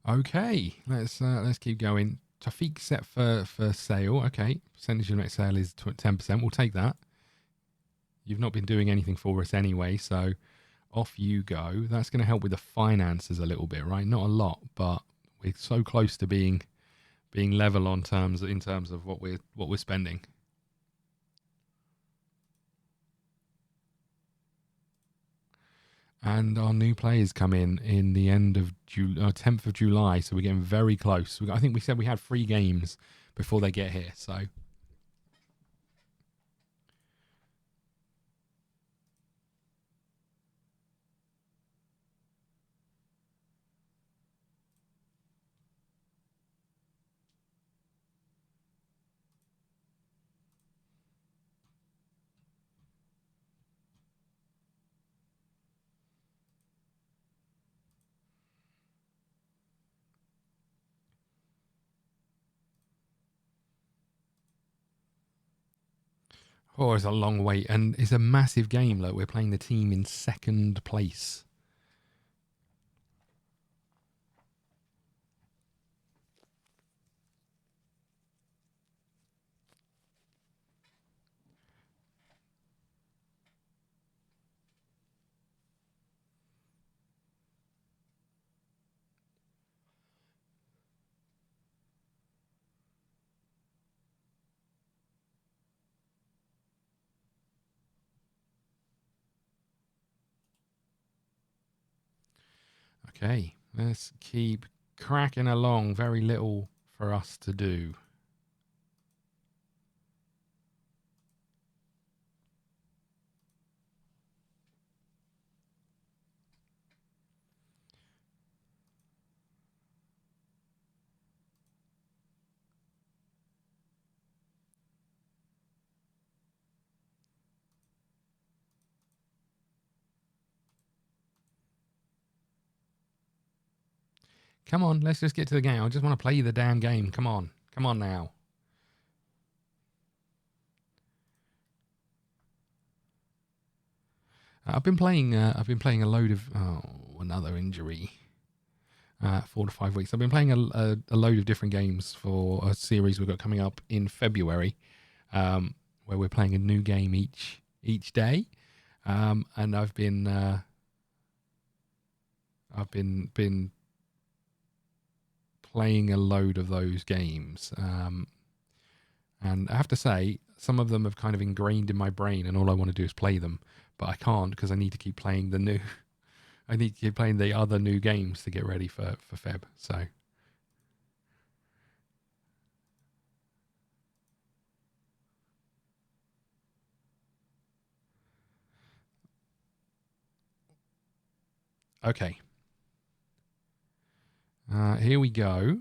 Okay, let's keep going. Tafiq set for sale. Okay, percentage of next sale is 10%. We'll take that. You've not been doing anything for us anyway, so off you go. That's going to help with the finances a little bit, right? Not a lot, but we're so close to being level on terms in terms of what we're spending. And our new players come in the end of 10th of July, so we're getting very close. I think we said we had 3 games before they get here, so. Oh, it's a long wait, and it's a massive game. Like, we're playing the team in 2nd place. Okay, let's keep cracking along. Very little for us to do. Come on, let's just get to the game. I just want to play the damn game. Come on now. I've been playing a load of another injury. 4 to 5 weeks. I've been playing a load of different games for a series we've got coming up in February, where we're playing a new game each day, and I've been playing a load of those games, and I have to say some of them have kind of ingrained in my brain, and all I want to do is play them, but I can't because I need to keep playing I need to keep playing the other new games to get ready for Feb. So. Okay. Here we go.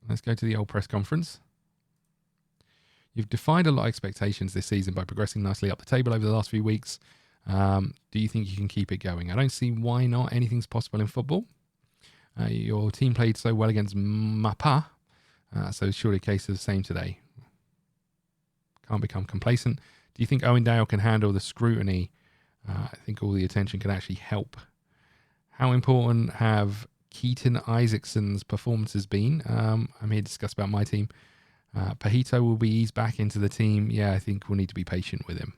Let's go to the old press conference. You've defied a lot of expectations this season by progressing nicely up the table over the last few weeks. Do you think you can keep it going? I don't see why not. Anything's possible in football. Your team played so well against Mapa, so it's surely a case of the same today. Can't become complacent. Do you think Owen Dale can handle the scrutiny? I think all the attention can actually help. How important have Keaton Isaacson's performances been? I'm here to discuss about my team. Pahito will be eased back into the team. Yeah, I think we'll need to be patient with him.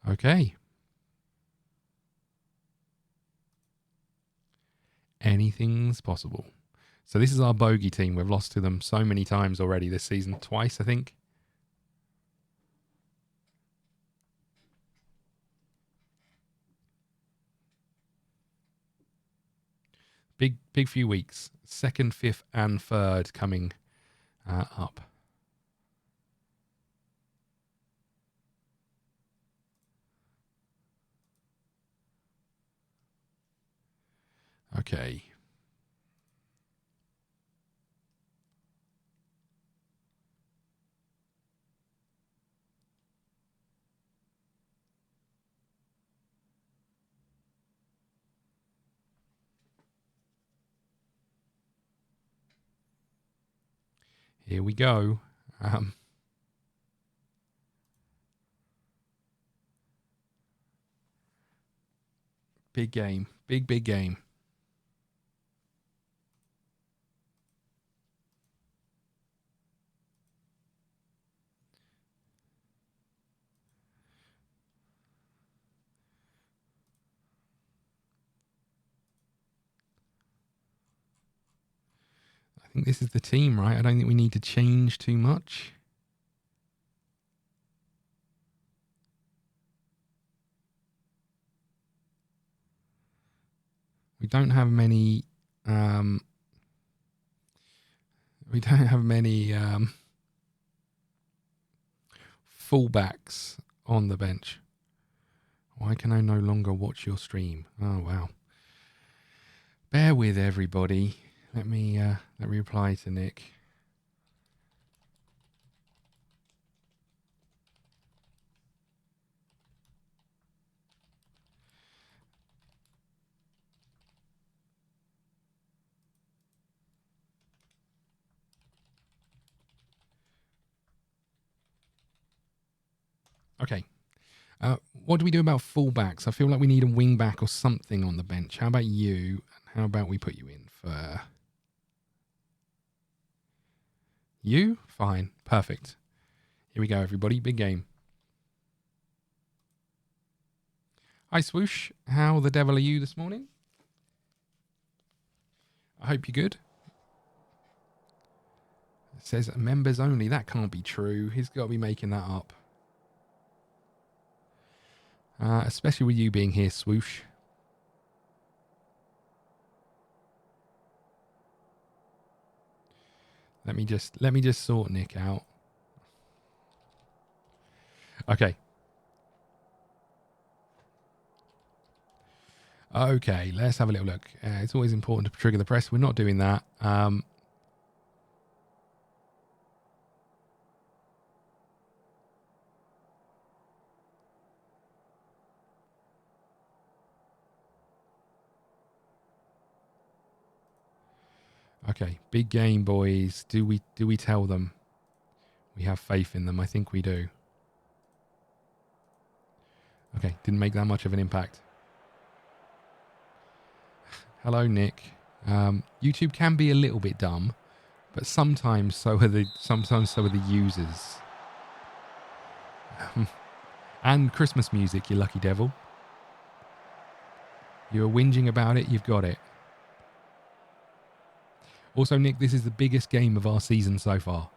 Okay. Anything's possible. So this is our bogey team. We've lost to them so many times already this season. Twice, I think. Big few weeks. 2nd, 5th, and 3rd coming up. Okay. Here we go. Big game. Big game. I think this is the team, right? I don't think we need to change too much. We don't have many fullbacks on the bench. Why can I no longer watch your stream? Oh wow. Bear with everybody. Let me reply to Nick. Okay. What do we do about fullbacks? I feel like we need a wing back or something on the bench. How about you? How about we put you in for you? Fine. Perfect. Here we go, everybody. Big game. Hi, Swoosh. How the devil are you this morning? I hope you're good. It says members only. That can't be true. He's got to be making that up. Especially with you being here, Swoosh. Let me just sort Nick out. Okay. Okay, let's have a little look. It's always important to trigger the press. We're not doing that. Okay, big game, boys. Do we tell them we have faith in them? I think we do. Okay, didn't make that much of an impact. Hello, Nick. YouTube can be a little bit dumb, but sometimes so are the users. And Christmas music, you lucky devil. You were whinging about it, you've got it. Also, Nick, this is the biggest game of our season so far.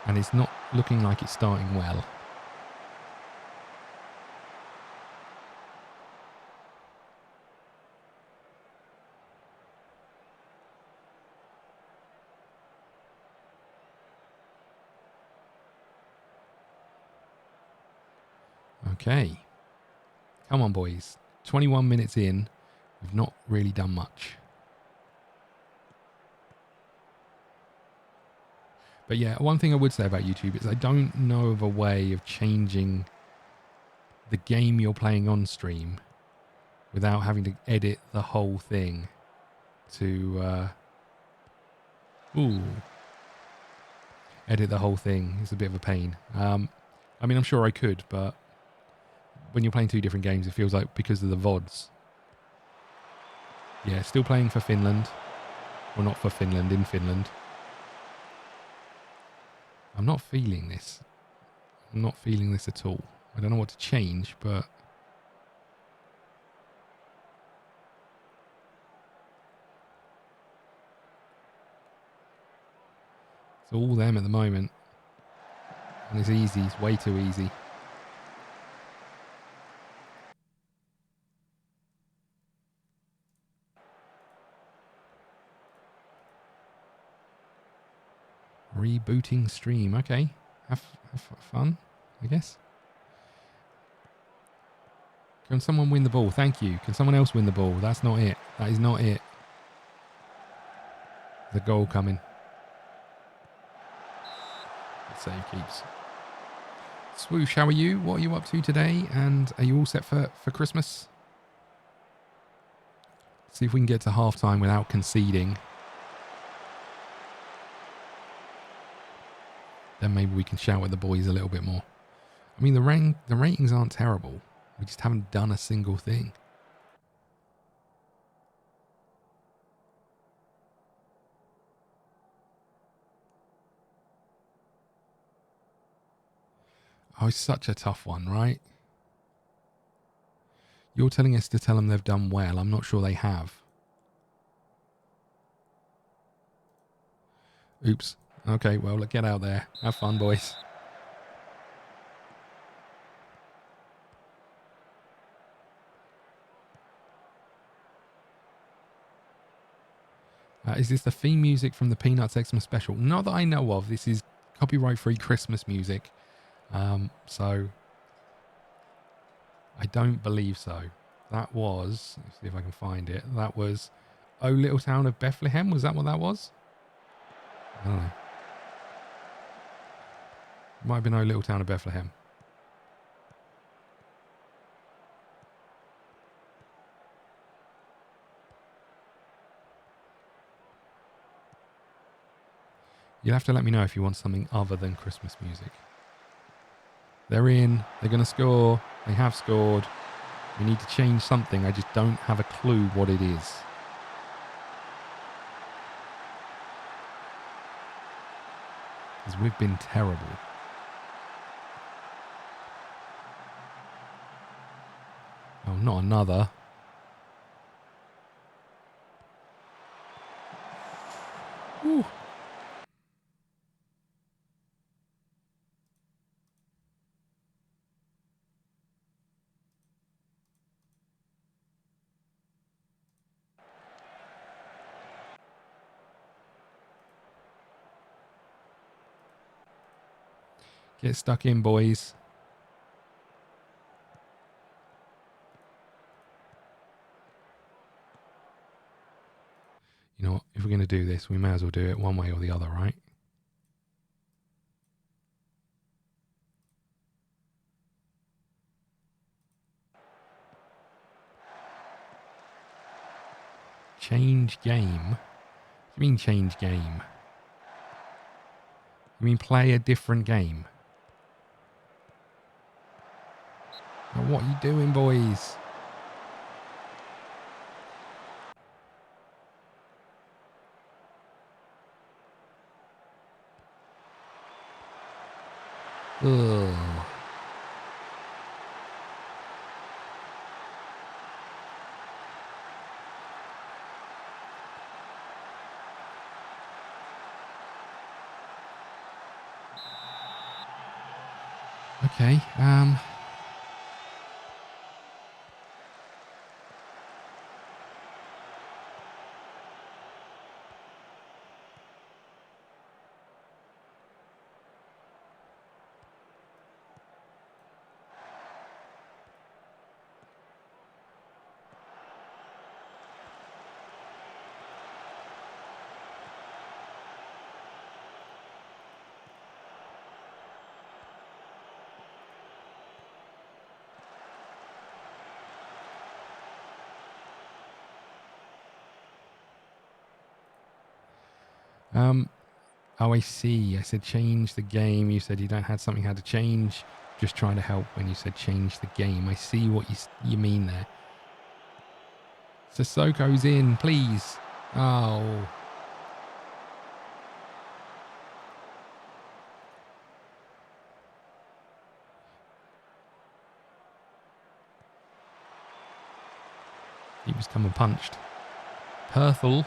And it's not looking like it's starting well. Okay. Come on, boys. 21 minutes in. We've not really done much. But yeah, one thing I would say about YouTube is I don't know of a way of changing the game you're playing on stream without having to edit the whole thing to... edit the whole thing. It's a bit of a pain. I mean, I'm sure I could, but when you're playing two different games, it feels like because of the VODs. Yeah, still playing for Finland. Well, not for Finland, in Finland. I'm not feeling this. I'm not feeling this at all. I don't know what to change, but... it's all them at the moment. And it's easy. It's way too easy. Rebooting stream. Okay. Have fun, I guess. Can someone win the ball? Thank you. Can someone else win the ball? That's not it. That is not it. The goal coming. Save keeps. Swoosh, how are you? What are you up to today? And are you all set for Christmas? See if we can get to halftime without conceding. Then maybe we can shout at the boys a little bit more. I mean, the ratings aren't terrible. We just haven't done a single thing. Oh, it's such a tough one, right? You're telling us to tell them they've done well. I'm not sure they have. Oops. Okay, well, get out there. Have fun, boys. Is this the theme music from the Peanuts Xmas special? Not that I know of. This is copyright-free Christmas music. So I don't believe so. That was, let's see if I can find it. That was Oh Little Town of Bethlehem. Was that what that was? I don't know. It might have been Oh Little Town of Bethlehem. You'll have to let me know if you want something other than Christmas music. They're in. They're going to score. They have scored. We need to change something. I just don't have a clue what it is. Because we've been terrible. Oh, not another. Ooh. Get stuck in, boys. You know what? If we're going to do this, we may as well do it one way or the other, right? Change game? What do you mean change game? You mean play a different game? Oh, what are you doing, boys? Ugh. Okay, oh, I see. I said change the game. You said you don't have something had to change. Just trying to help when you said change the game. I see what you mean there. Sissoko's in, please. Oh. He was come and punched. Perthel.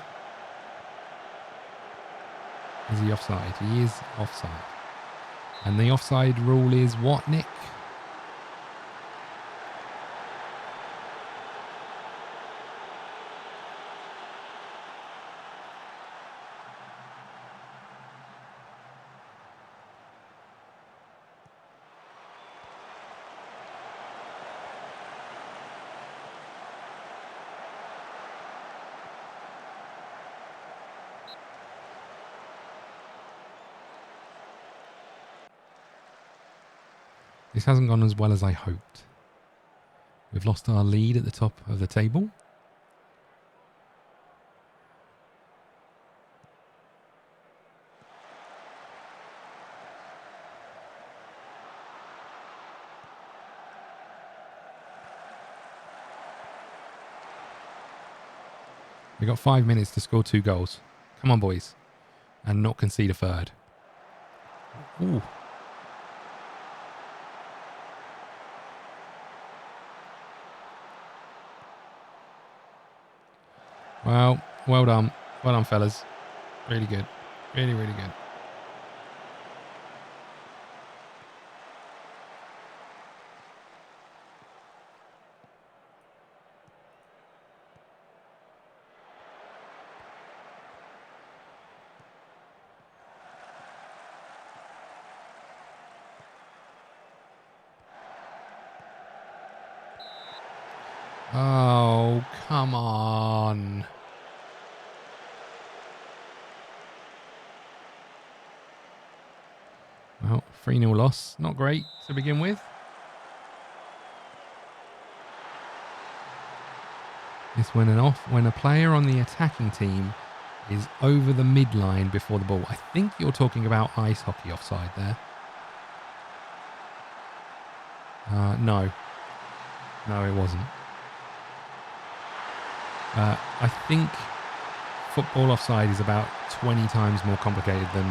Is he offside? He is offside. And the offside rule is what, Nick? This hasn't gone as well as I hoped. We've lost our lead at the top of the table. We've got 5 minutes to score 2 goals. Come on, boys. And not concede a third. Ooh. Well, well done. Well done, fellas. Really good. Really, really good. Oh, come on. Well, 3-0 loss. Not great to begin with. This went off when a player on the attacking team is over the midline before the ball. I think you're talking about ice hockey offside there. No. No, it wasn't. I think football offside is about 20 times more complicated than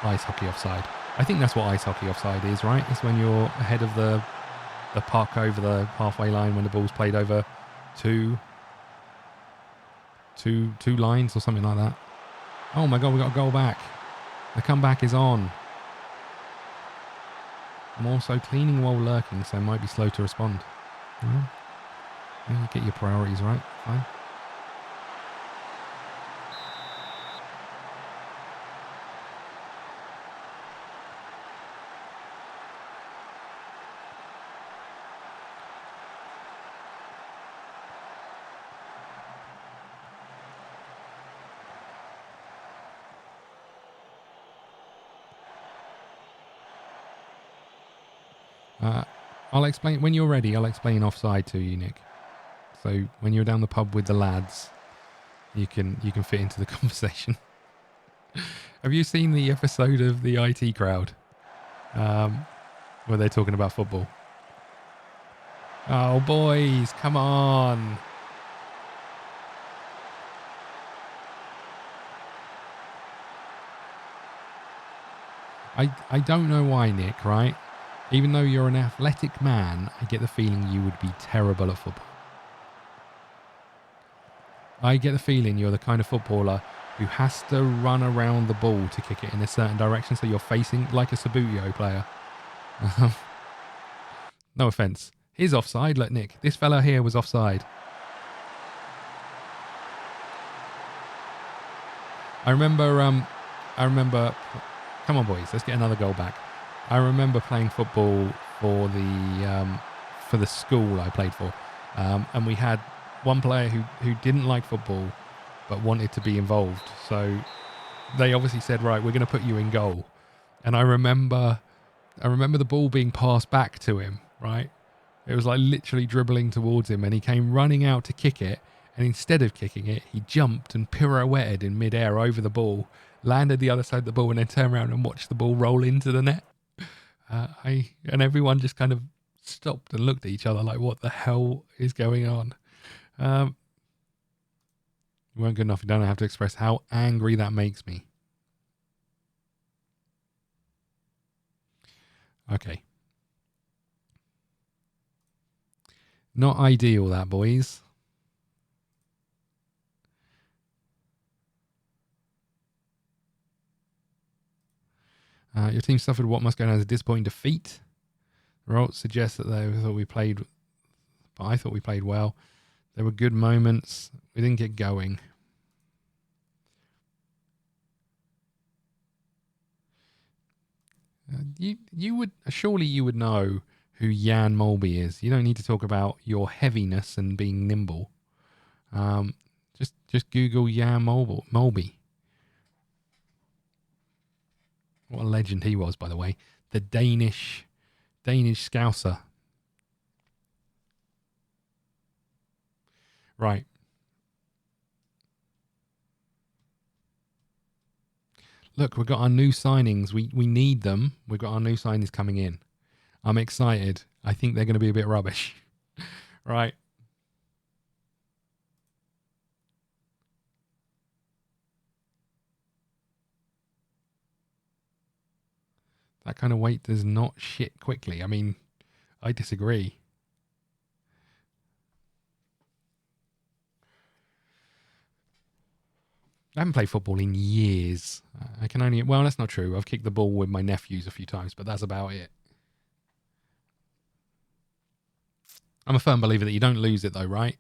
ice hockey offside. I think that's what ice hockey offside is, right? It's when you're ahead of the puck over the halfway line when the ball's played over two lines or something like that. Oh my God, we got a goal back. The comeback is on. I'm also cleaning while lurking, so I might be slow to respond. You get your priorities right. Fine. I'll explain when you're ready. I'll explain offside to you, Nick. So when you're down the pub with the lads, you can fit into the conversation. Have you seen the episode of the IT Crowd where they're talking about football? Oh, boys, come on. I don't know why, Nick, right? Even though you're an athletic man, I get the feeling you would be terrible at football. I get the feeling you're the kind of footballer who has to run around the ball to kick it in a certain direction, so you're facing like a Sabutio player. No offence. He's offside. Look, Nick, this fella here was offside. I remember. Come on, boys, let's get another goal back. I remember playing football for the school I played for, and we had one player who didn't like football but wanted to be involved. So they obviously said, right, we're going to put you in goal. And I remember the ball being passed back to him, right? It was like literally dribbling towards him, and he came running out to kick it. And instead of kicking it, he jumped and pirouetted in midair over the ball, landed the other side of the ball, and then turned around and watched the ball roll into the net. And everyone just kind of stopped and looked at each other like, what the hell is going on? You weren't good enough. You don't have to express how angry that makes me. Okay. Not ideal, that, boys. Your team suffered what must go down as a disappointing defeat. The results suggest that they thought we played, but I thought we played well. There were good moments. We didn't get going. You would surely you would know who Jan Molby is. You don't need to talk about your heaviness and being nimble. Just Google Jan Molby. What a legend he was, by the way. the Danish Scouser. Right. Look, we've got our new signings. We need them. We've got our new signings coming in. I'm excited. I think they're going to be a bit rubbish. Right. That kind of weight does not shit quickly. I mean, I disagree. I haven't played football in years. I can only... Well, that's not true. I've kicked the ball with my nephews a few times, but that's about it. I'm a firm believer that you don't lose it, though, right?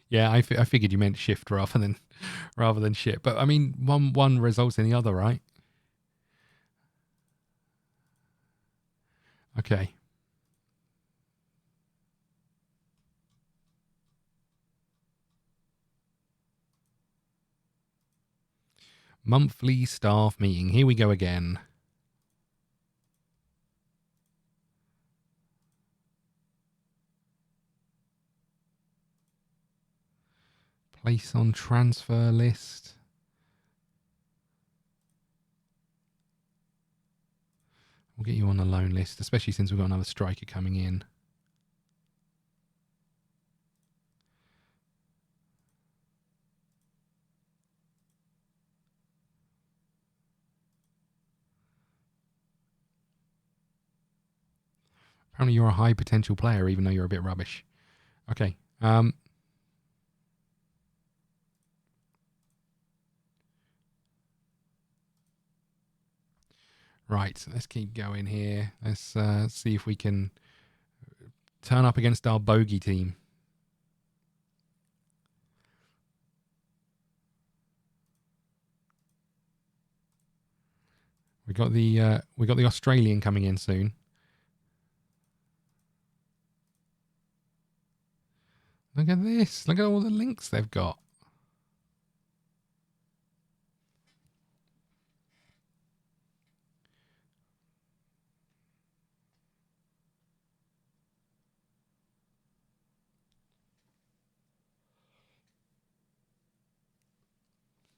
Yeah, I figured you meant shift rather than shit. But, I mean, one results in the other, right? Okay. Monthly staff meeting. Here we go again. Place on transfer list. We'll get you on the loan list, especially since we've got another striker coming in. Apparently you're a high potential player, even though you're a bit rubbish. Okay. Right, let's keep going here. Let's see if we can turn up against our bogey team. We got the Australian coming in soon. Look at this. Look at all the links they've got.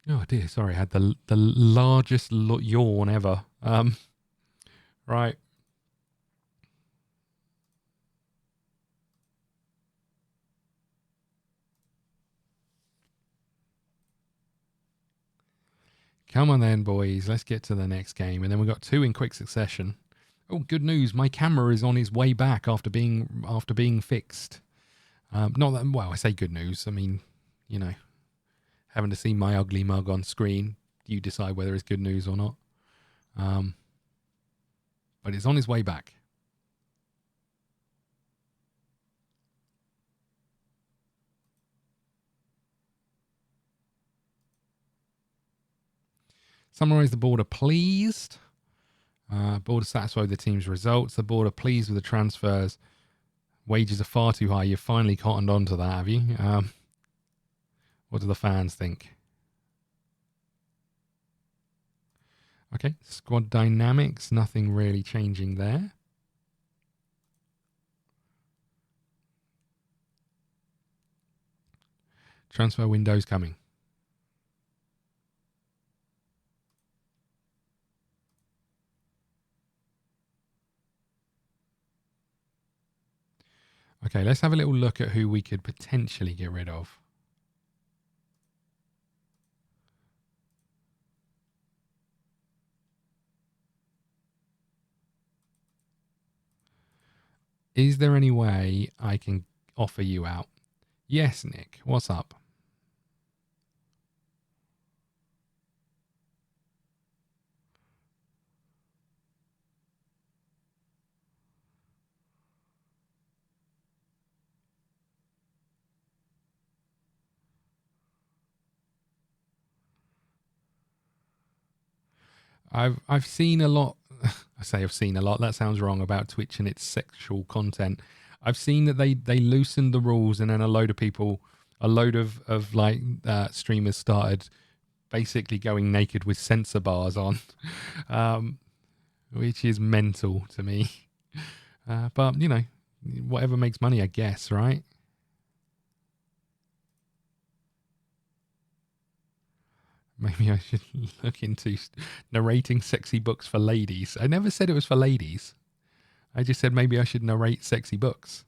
Oh dear, sorry, I had the largest yawn ever. Right. Come on then, boys. Let's get to the next game. And then we've got two in quick succession. Oh, good news. My camera is on its way back after being fixed. Not that, well, I say good news. I mean, you know, having to see my ugly mug on screen, you decide whether it's good news or not. But it's on its way back. Summarize the board are pleased. Board are satisfied with the team's results. The board are pleased with the transfers. Wages are far too high. You've finally cottoned on to that, have you? What do the fans think? Okay, squad dynamics. Nothing really changing there. Transfer windows coming. Okay, let's have a little look at who we could potentially get rid of. Is there any way I can offer you out? Yes, Nick. What's up? I've seen a lot. I say I've seen a lot. That sounds wrong about Twitch and its sexual content. I've seen that they loosened the rules and then a load of people a load of like streamers started basically going naked with sensor bars on, which is mental to me. But you know, whatever makes money, I guess, right? Maybe I should look into narrating sexy books for ladies. I never said it was for ladies. I just said maybe I should narrate sexy books.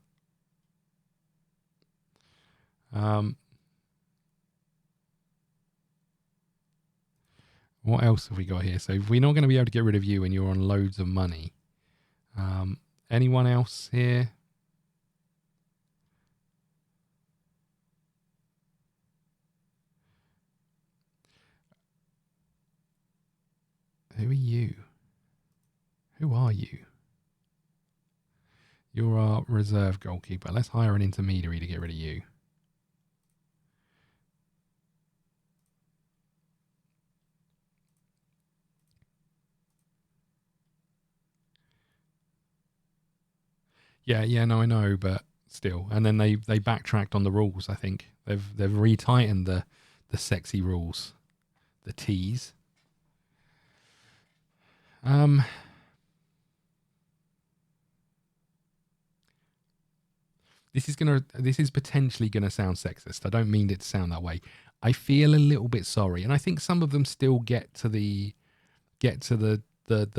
What else have we got here? So if we're not going to be able to get rid of you and you're on loads of money. Anyone else here? Who are you? Who are you? You're our reserve goalkeeper. Let's hire an intermediary to get rid of you. Yeah, no, I know, but still. And then they backtracked on the rules. I think they've retightened the sexy rules, the T's. This is potentially gonna sound sexist. I don't mean it to sound that way. I feel a little bit sorry, and I think some of them still get to the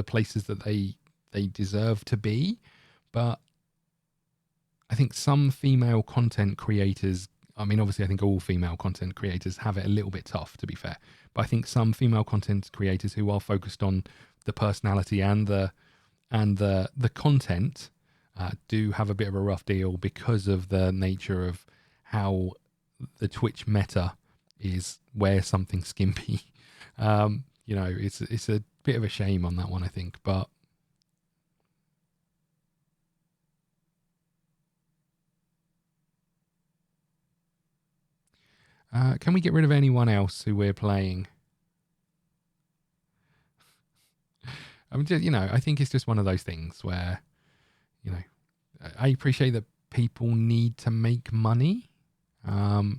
places that they deserve to be, but I think some female content creators, I mean, obviously, I think all female content creators have it a little bit tough, to be fair. But I think some female content creators who are focused on the personality and the content do have a bit of a rough deal because of the nature of how the Twitch meta is wear something skimpy. You know, it's a bit of a shame on that one, I think, but. Can we get rid of anyone else who we're playing? I mean, just, you know, I think it's just one of those things where, you know, I appreciate that people need to make money. I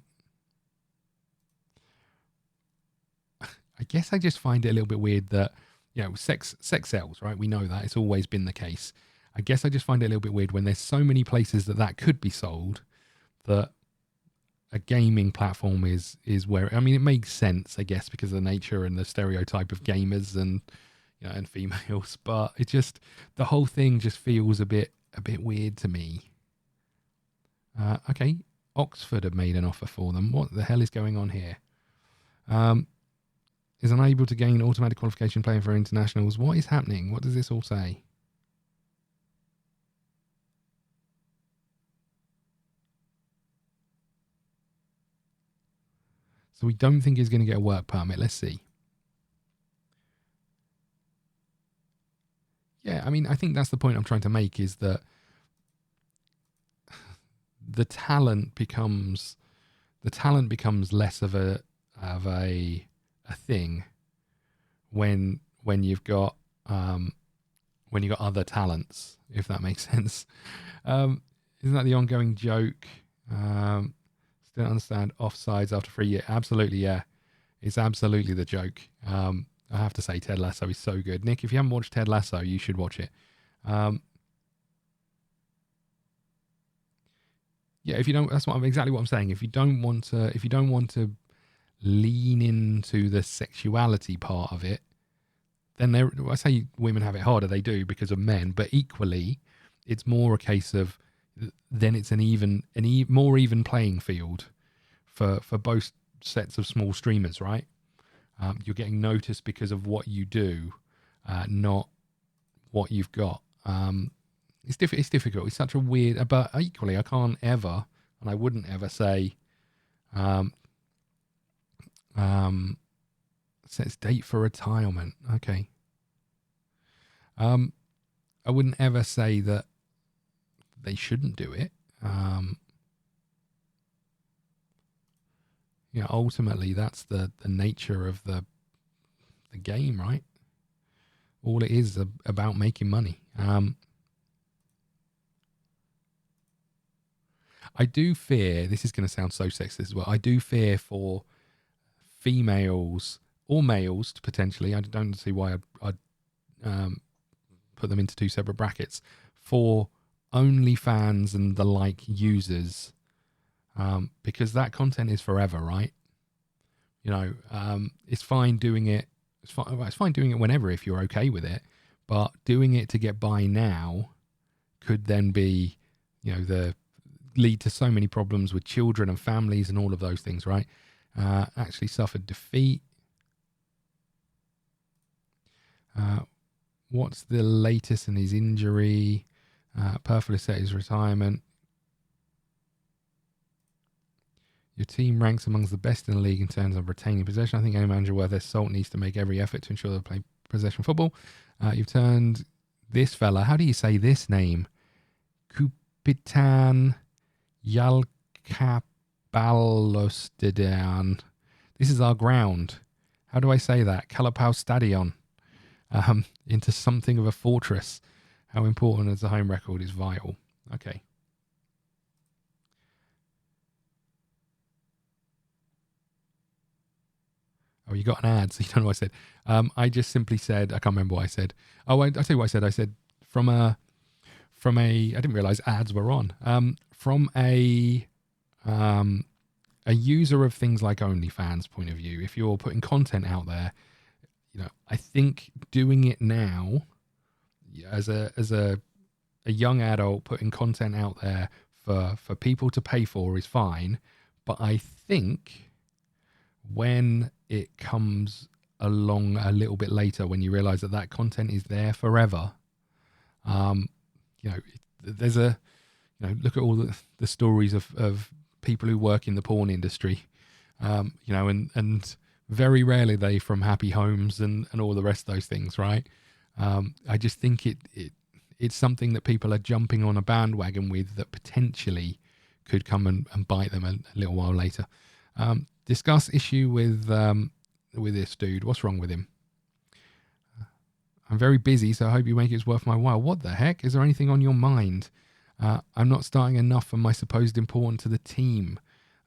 guess I just find it a little bit weird that, you know, sex sells, right? We know that. It's always been the case. I guess I just find it a little bit weird when there's so many places that could be sold that a gaming platform is where, I mean, it makes sense, I guess, because of the nature and the stereotype of gamers and, you know, and females, but it just, the whole thing just feels a bit weird to me. Okay, Oxford have made an offer for them. What the hell is going on here? Is unable to gain automatic qualification playing for internationals. What is happening? What does this all say? So we don't think he's going to get a work permit. Let's see. Yeah, I mean, I think that's the point I'm trying to make, is that the talent becomes less of a thing when you've got other talents, if that makes sense. Isn't that the ongoing joke? Still don't understand offsides after 3 years. Absolutely, yeah. It's absolutely the joke. I have to say, Ted Lasso is so good. Nick, if you haven't watched Ted Lasso, you should watch it. Yeah, if you don't, that's exactly what I'm saying. If you don't want to lean into the sexuality part of it, then I say women have it harder. They do, because of men, but equally, it's more a case of then it's an more even playing field for both sets of small streamers, right? You're getting noticed because of what you do, not what you've got. It's difficult. It's such a weird, but equally, I can't ever, and I wouldn't ever say, sets date for retirement. Okay. I wouldn't ever say that they shouldn't do it. You know, ultimately, that's the nature of the game, right? All it is about making money. I do fear, this is going to sound so sexist as well, I do fear for females or males potentially, I don't see why I'd put them into two separate brackets, for OnlyFans and the like users, because that content is forever, right? You know, it's fine doing it. It's fine doing it whenever if you're okay with it, but doing it to get by now could then be, you know, the lead to so many problems with children and families and all of those things, right? Actually suffered defeat. What's the latest in his injury? Perfectly set his retirement. Your team ranks amongst the best in the league in terms of retaining possession. I think any manager worth their salt needs to make every effort to ensure they play possession football. You've turned this fella, how do you say this name? Kupitan Jalkapallostedan. This is our ground. How do I say that? Kalapau Stadion. Into something of a fortress. How important as a home record is vital. Okay. Oh, you got an ad, so you don't know what I said. I just simply said, I can't remember what I said. Oh, I'll tell you what I said. I said from a, I didn't realize ads were on. From a user of things like OnlyFans point of view, if you're putting content out there, you know, I think doing it now as a young adult putting content out there for people to pay for is fine. But I think when it comes along a little bit later, when you realize that that content is there forever, you know, there's a, you know, look at all the stories of people who work in the porn industry, you know, and very rarely they from happy homes and all the rest of those things, right? I just think it's something that people are jumping on a bandwagon with that potentially could come and bite them a little while later. Discuss issue with this dude. What's wrong with him? I'm very busy, so I hope you make it worth my while. What the heck? Is there anything on your mind? I'm not starting enough for my supposed importance to the team.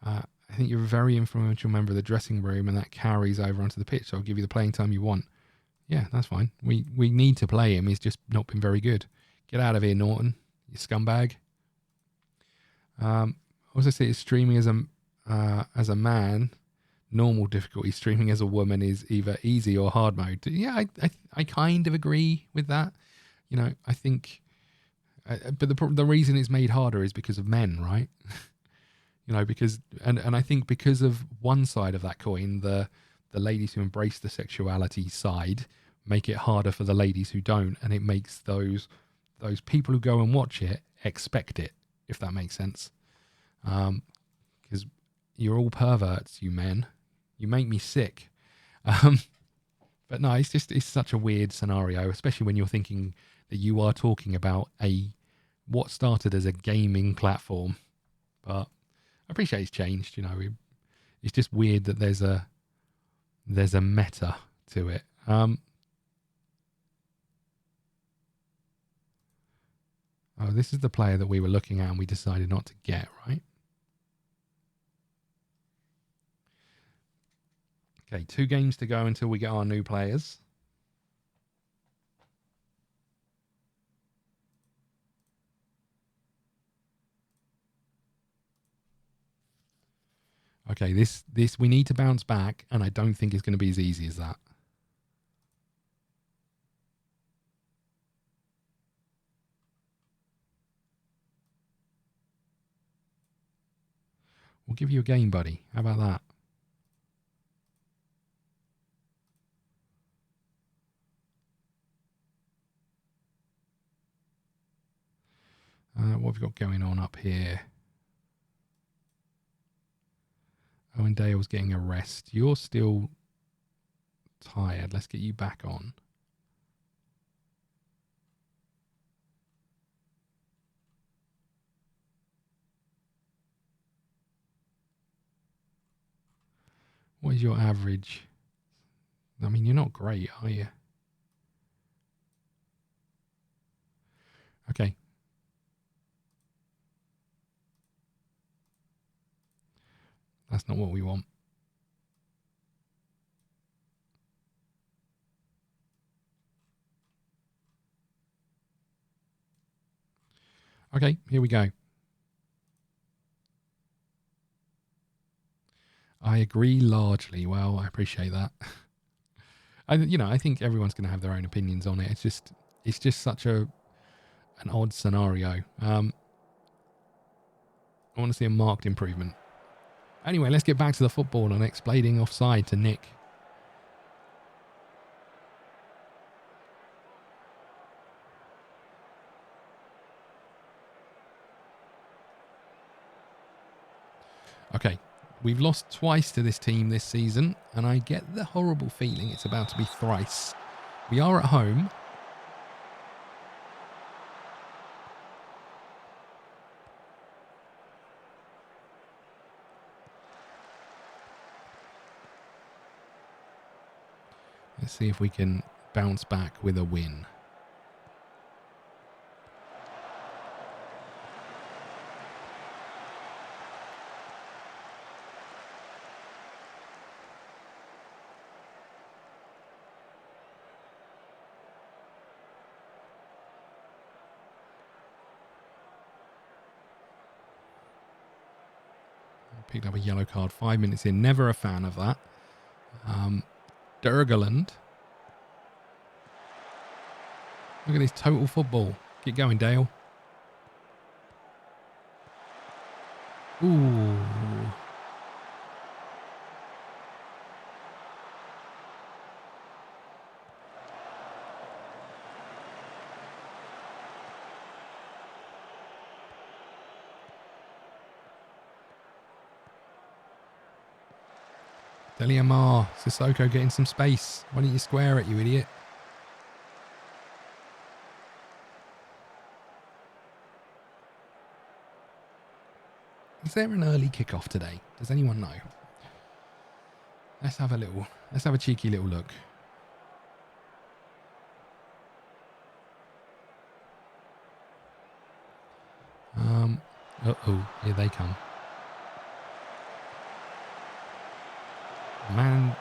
I think you're a very influential member of the dressing room, and that carries over onto the pitch, so I'll give you the playing time you want. Yeah, that's fine. We need to play him. He's just not been very good. Get out of here, Norton, you scumbag. Also see it streaming as a man. Normal difficulty. Streaming as a woman is either easy or hard mode. Yeah, I kind of agree with that. You know, I think, but the reason it's made harder is because of men, right? You know, because and I think because of one side of that coin, the ladies who embrace the sexuality side make it harder for the ladies who don't, and it makes those people who go and watch it expect it, if that makes sense. Because you're all perverts, you men. You make me sick. But no, it's such a weird scenario, especially when you're thinking that you are talking about what started as a gaming platform. But I appreciate it's changed. You know, it's just weird that there's a meta to it. Oh, this is the player that we were looking at and we decided not to get, right? Okay, 2 games to go until we get our new players. Okay, this we need to bounce back, and I don't think it's going to be as easy as that. We'll give you a game, buddy. How about that? What have we got going on up here? Owen Dale's getting a rest. You're still tired. Let's get you back on. What is your average? I mean, you're not great, are you? Okay. That's not what we want. Okay, here we go. I agree largely. Well, I appreciate that. I think everyone's going to have their own opinions on it. It's just such an odd scenario. I want to see a marked improvement. Anyway, let's get back to the football and explaining offside to Nick. Okay, we've lost twice to this team this season, and I get the horrible feeling it's about to be thrice. We are at home. Let's see if we can bounce back with a win. Picked up a yellow card 5 minutes in. Never a fan of that. Durgaland. Look at this total football. Get going, Dale. Ooh. Deliamar, Sissoko getting some space. Why don't you square it, you idiot? Is there an early kickoff today? Does anyone know? Let's have a cheeky little look. Uh-oh, here they come.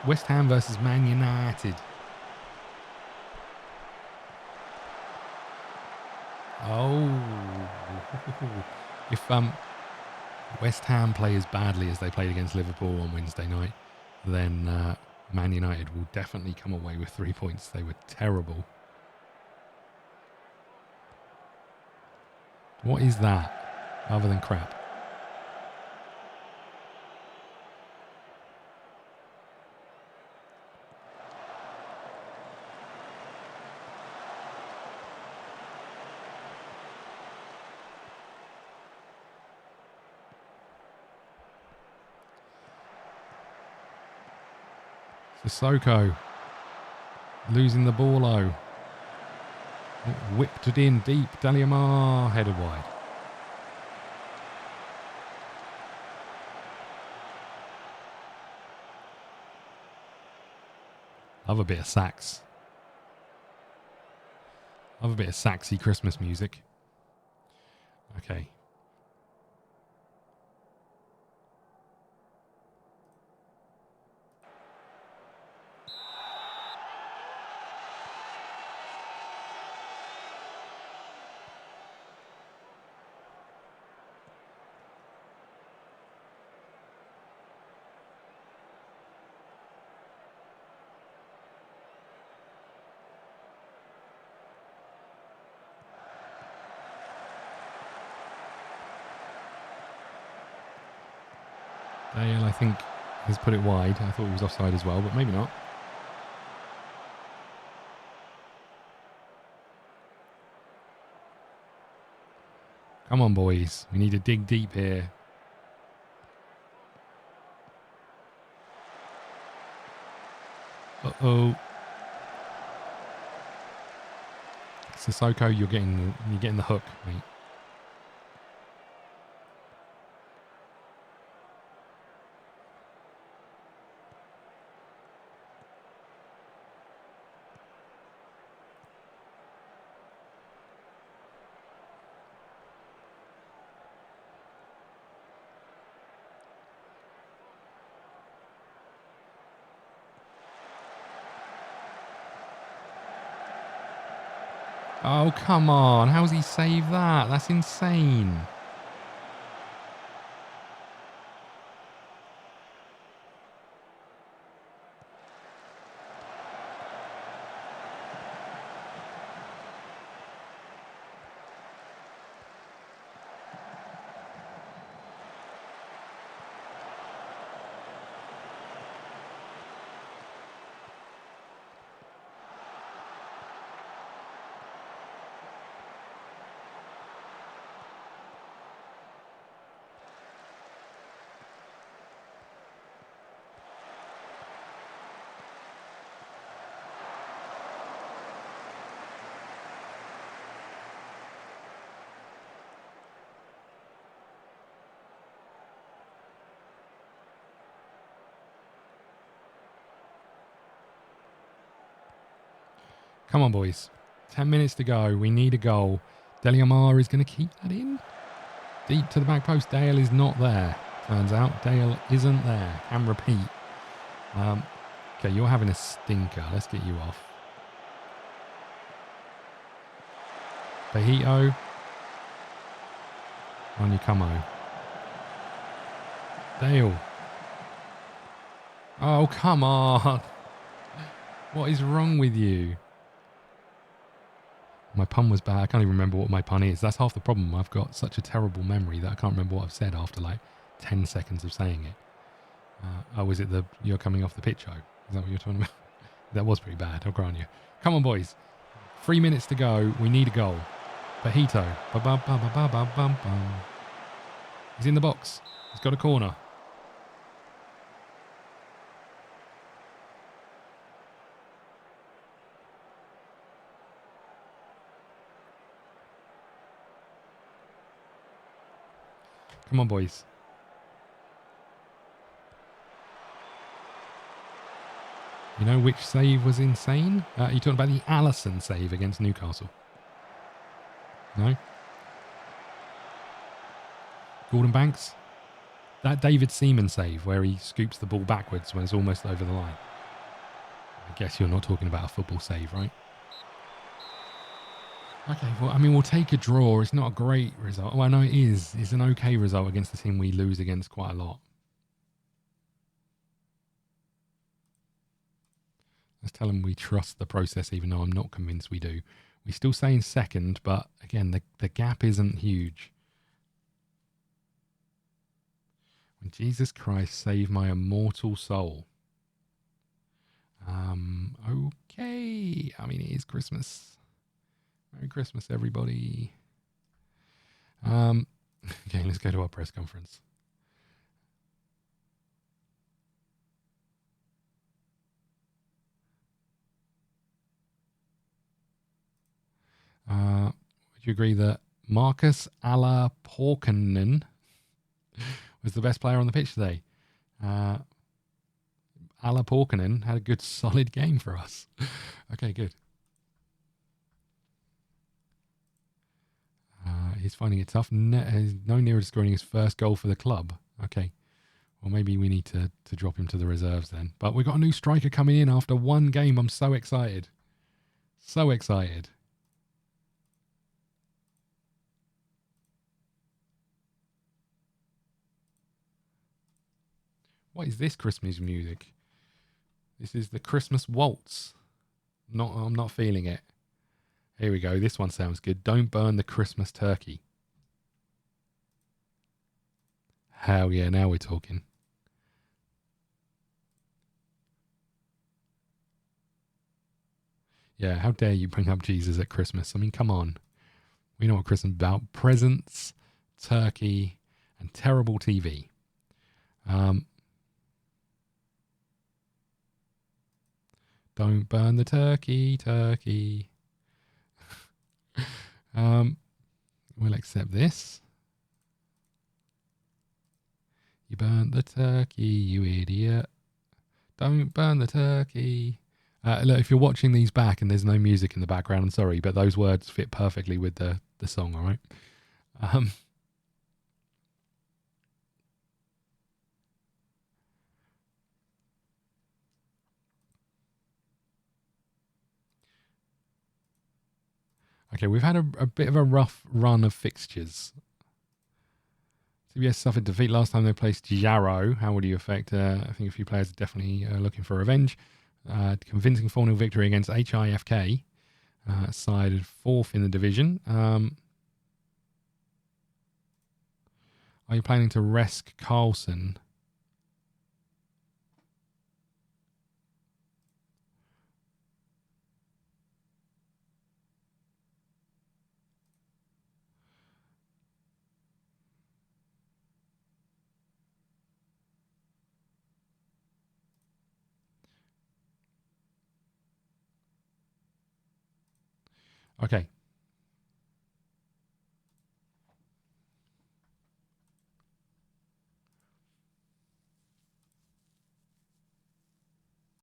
West Ham versus Man United. Oh. If West Ham play as badly as they played against Liverpool on Wednesday night, then Man United will definitely come away with 3 points. They were terrible. What is that other than crap? Sissoko losing the ball. Whipped it in deep. Daliamar headed wide. Love a bit of sax. Love a bit of saxy Christmas music. Okay. Dale, I think, has put it wide. I thought he was offside as well, but maybe not. Come on, boys. We need to dig deep here. Uh-oh. Sissoko, you're getting the hook, mate. Oh, come on. How's he saved that? That's insane. Come on, boys. 10 minutes to go. We need a goal. Deliamar is going to keep that in. Deep to the back post. Dale is not there. Turns out Dale isn't there. Can repeat. Okay, you're having a stinker. Let's get you off. Bajito. On you come on. Dale. Oh, come on. What is wrong with you? My pun was bad. I can't even remember what my pun is. That's half the problem. I've got such a terrible memory that I can't remember what I've said after like 10 seconds of saying it. Oh, is it the you're coming off the pitch, oh? Is that what you're talking about? That was pretty bad, I'll grant you. Come on, boys. 3 minutes to go. We need a goal. Bajito. He's in the box. He's got a corner. Come on, boys. You know which save was insane? You're talking about the Allison save against Newcastle. No? Gordon Banks? That David Seaman save where he scoops the ball backwards when it's almost over the line. I guess you're not talking about a football save, right? Okay, well, I mean, we'll take a draw. It's not a great result. Well, no, it is. It's an okay result against the team we lose against quite a lot. Let's tell them we trust the process, even though I'm not convinced we do. We still say in second, but again, the gap isn't huge. When Jesus Christ save my immortal soul. Okay. I mean, it is Christmas. Merry Christmas, everybody. Okay, let's go to our press conference. Would you agree that Marcus Alla Porkinen was the best player on the pitch today? Alla Porkinen had a good, solid game for us. Okay, good. He's finding it tough. He's no nearer to scoring his first goal for the club. Okay. Well, maybe we need to drop him to the reserves then. But we've got a new striker coming in after one game. I'm so excited. So excited. What is this Christmas music? This is the Christmas waltz. I'm not feeling it. Here we go. This one sounds good. Don't burn the Christmas turkey. Hell yeah, now we're talking. Yeah, how dare you bring up Jesus at Christmas? I mean, come on. We know what Christmas is about. Presents, turkey, and terrible TV. Don't burn the turkey. We'll accept this. You burnt the turkey, you idiot. Don't burn the turkey. Look, if you're watching these back and there's no music in the background, I'm sorry, but those words fit perfectly with the song, all right? Okay, we've had a bit of a rough run of fixtures. CBS suffered defeat last time they placed Yarrow. How would you affect? I think a few players are definitely looking for revenge. Convincing 4-0 victory against HIFK. Side fourth in the division. Are you planning to rest Carlson? Okay,